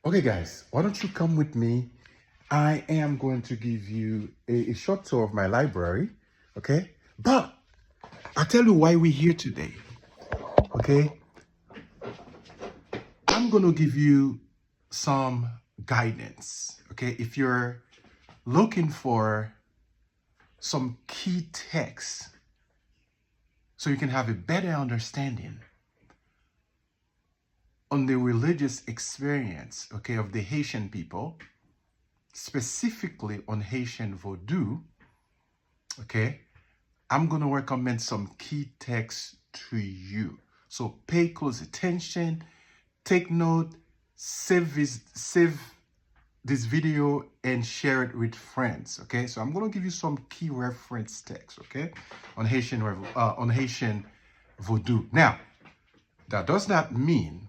Okay, guys, why don't you come with me? I am going to give you a short tour of my library, okay? But I'll tell you why we're here today, okay? I'm going to give you some guidance, okay? If you're looking for some key texts so you can have a better understanding on the religious experience, okay, of the Haitian people, specifically on Haitian Vodou, okay, I'm going to recommend some key texts to you. So pay close attention, take note, save this video and share it with friends, okay? So I'm going to give you some key reference texts, okay, on Haitian Vodou. Now, that does not mean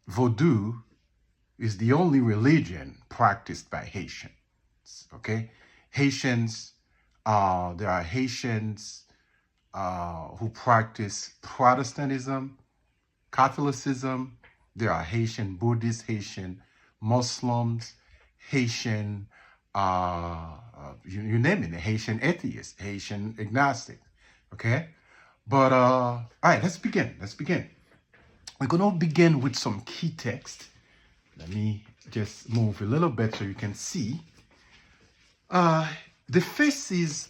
Vodou is the only religion practiced by Haitians, okay? Haitians, there are Haitians who practice Protestantism, Catholicism. There are Haitian Buddhists, Haitian Muslims, Haitian, you name it, Haitian atheists, Haitian agnostic, okay? But, all right, let's begin. We're going to begin with some key text. Let me just move a little bit so you can see. The faces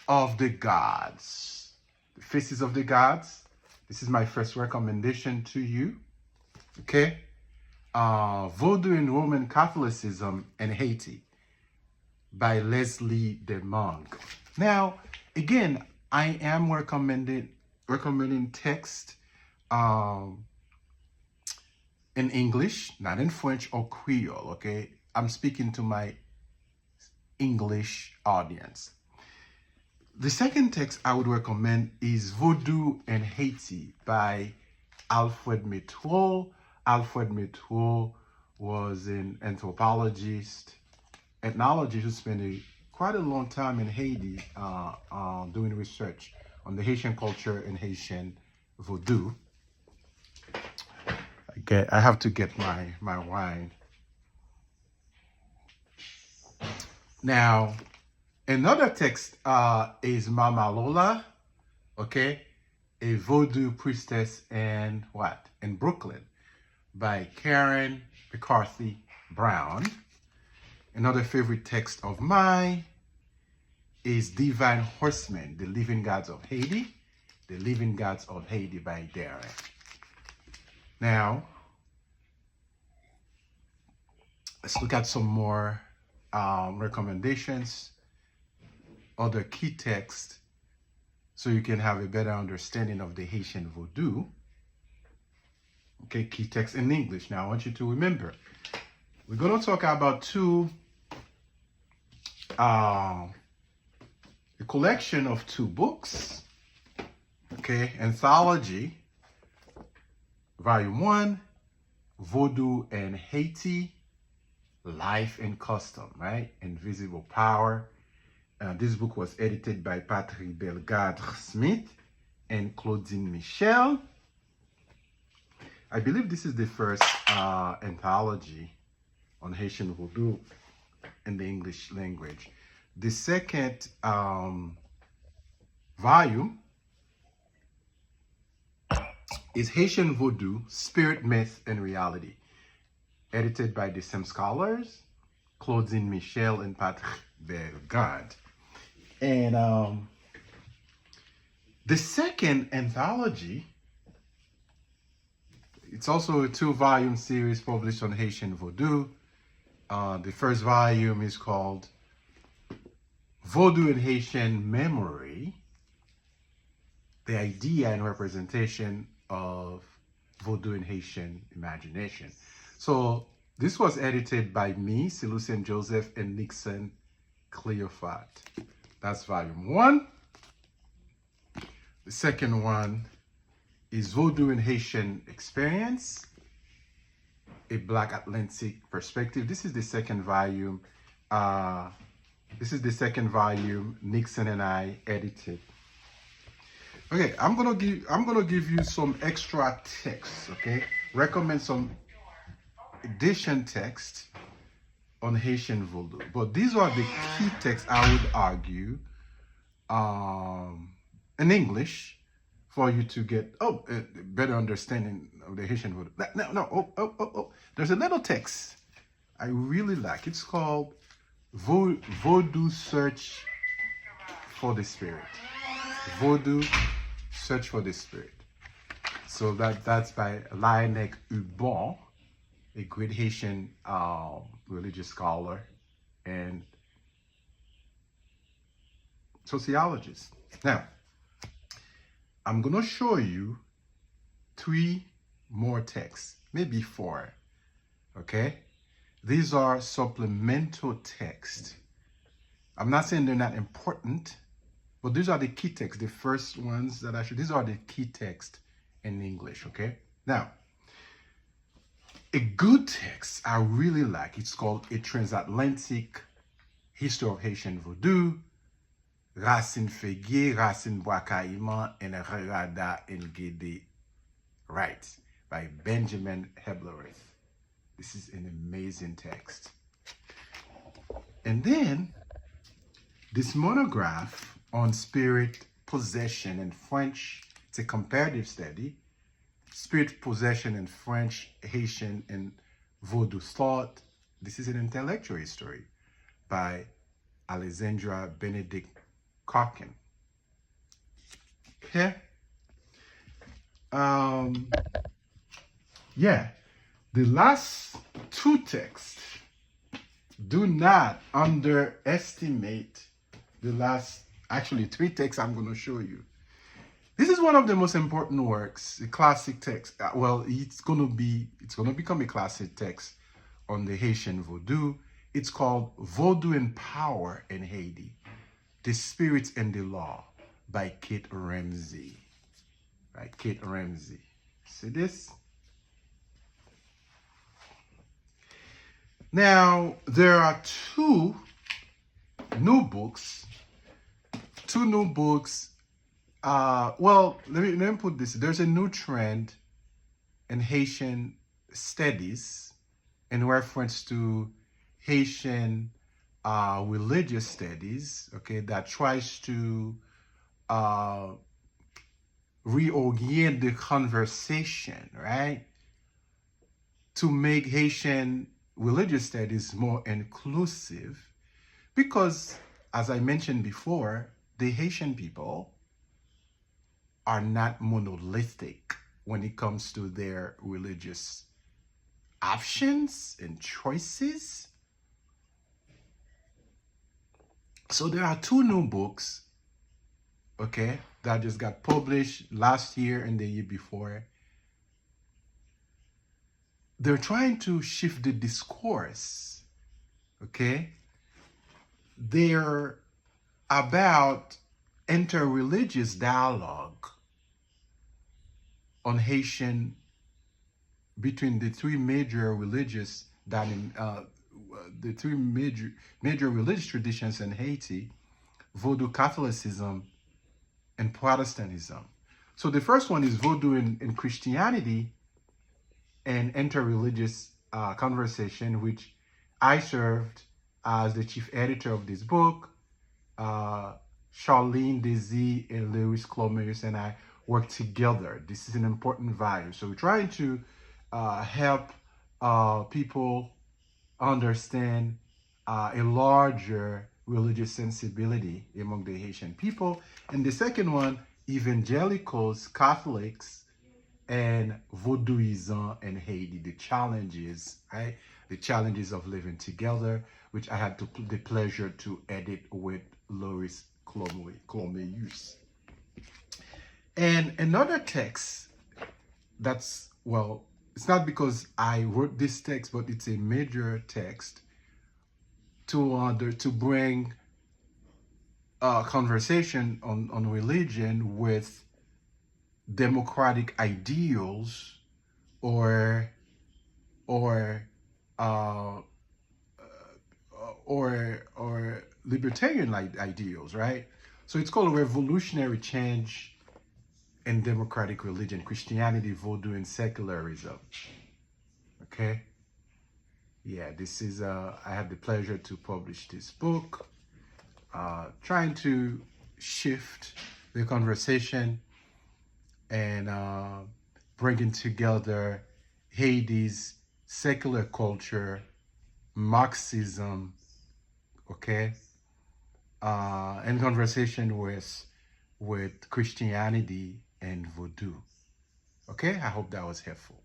of the gods. The faces of the gods. This is my first recommendation to you. Okay? Vodou in Roman Catholicism and Haiti by Leslie DeMong. Now, again, I am recommending text in English, not in French or Creole, okay? I'm speaking to my English audience. The second text I would recommend is Vodou in Haiti by Alfred Métro. Alfred Métro was an ethnologist who spent quite a long time in Haiti doing research on the Haitian culture and Haitian Vodou. Okay, I have to get my wine. Now, another text is Mama Lola, okay, a Vodou priestess in Brooklyn by Karen McCarthy Brown. Another favorite text of mine is Divine Horsemen, The Living Gods of Haiti, The Living Gods of Haiti by Darren. Now, let's look at some more recommendations, other key texts, so you can have a better understanding of the Haitian Vodou. Okay, key text in English. Now, I want you to remember, we're going to talk about a collection of two books, okay, anthology, Volume 1, Vodou and Haiti, Life and Custom, right? Invisible Power. This book was edited by Patrick Bellegarde Smith and Claudine Michel. I believe this is the first anthology on Haitian Vodou in the English language. The second volume is Haitian Vodou, Spirit, Myth, and Reality, edited by the same scholars, Claudine Michel and Patrick Bellegarde. And the second anthology, it's also a 2-volume series published on Haitian Vodou. The first volume is called Vodou and Haitian Memory, the idea and representation of Vodou and Haitian imagination. So this was edited by me, Lucien Joseph, and Nixon Cleofat. That's volume 1. The second one is Vodou and Haitian Experience, a Black Atlantic Perspective. This is the second volume. Nixon and I edited. Okay, I'm gonna give you some extra text. Okay, recommend some edition text on Haitian Vodou. But these are the key texts, I would argue, in English for you to get a better understanding of the Haitian Vodou. No. There's a little text I really like. It's called Vodou Search for the Spirit. Vodou Search for the Spirit. So that's by Lionel Hubon, a great Haitian religious scholar and sociologist. Now, I'm going to show you 3 more texts, maybe 4, okay? These are supplemental texts. I'm not saying they're not important, but these are the key texts, the first ones that I showed. These are the key texts in English, okay? Now, a good text I really like, it's called A Transatlantic History of Haitian Vodou, Racine Feguier, Racine Bois-Caïman, and Rada Ngede Wright by Benjamin Heblerith. This is an amazing text. And then this monograph on spirit possession in French, it's a comparative study, spirit possession in French, Haitian, and Vodou thought. This is an intellectual history by Alexandra Benedict Cocken. Okay. Yeah. The last 2 texts, do not underestimate the last, actually 3 texts I'm going to show you. This is one of the most important works, a classic text. Well, it's going to become a classic text on the Haitian Vodou. It's called Vodou in Power in Haiti, The Spirits and the Law by Kate Ramsey. Right, Kate Ramsey. See this? Now, there are 2 new books. 2 new books. Well, let me put this. There's a new trend in Haitian studies in reference to Haitian religious studies, okay, that tries to reorient the conversation, right, to make Haitian religious studies more inclusive, because, as I mentioned before, the Haitian people are not monolithic when it comes to their religious options and choices. So there are 2 new books, okay, that just got published last year and the year before. They're trying to shift the discourse, okay? They're about interreligious dialogue on Haitian, between the 3 major religious the 3 major religious traditions in Haiti: Vodou Catholicism and Protestantism. So the first one is Vodou in Christianity and interreligious conversation, which I served as the chief editor of this book. Charlene Desi and Lewis Clomius and I work together. This is an important value. So we're trying to help people understand a larger religious sensibility among the Haitian people. And the second one, evangelicals, Catholics, and Vaudouism in Haiti, the challenges, right? The challenges of living together, which I had the pleasure to edit with Loris Clomius. And another text that's, well, it's not because I wrote this text, but it's a major text to bring a conversation on religion with democratic ideals or libertarian ideals, right? So it's called Revolutionary Change in Democratic Religion, Christianity, Vodou, and Secularism. Okay? Yeah, this is, I have the pleasure to publish this book, trying to shift the conversation and bringing together Haiti's secular culture, Marxism, okay, and conversation with Christianity and Vodou. Okay, I hope that was helpful.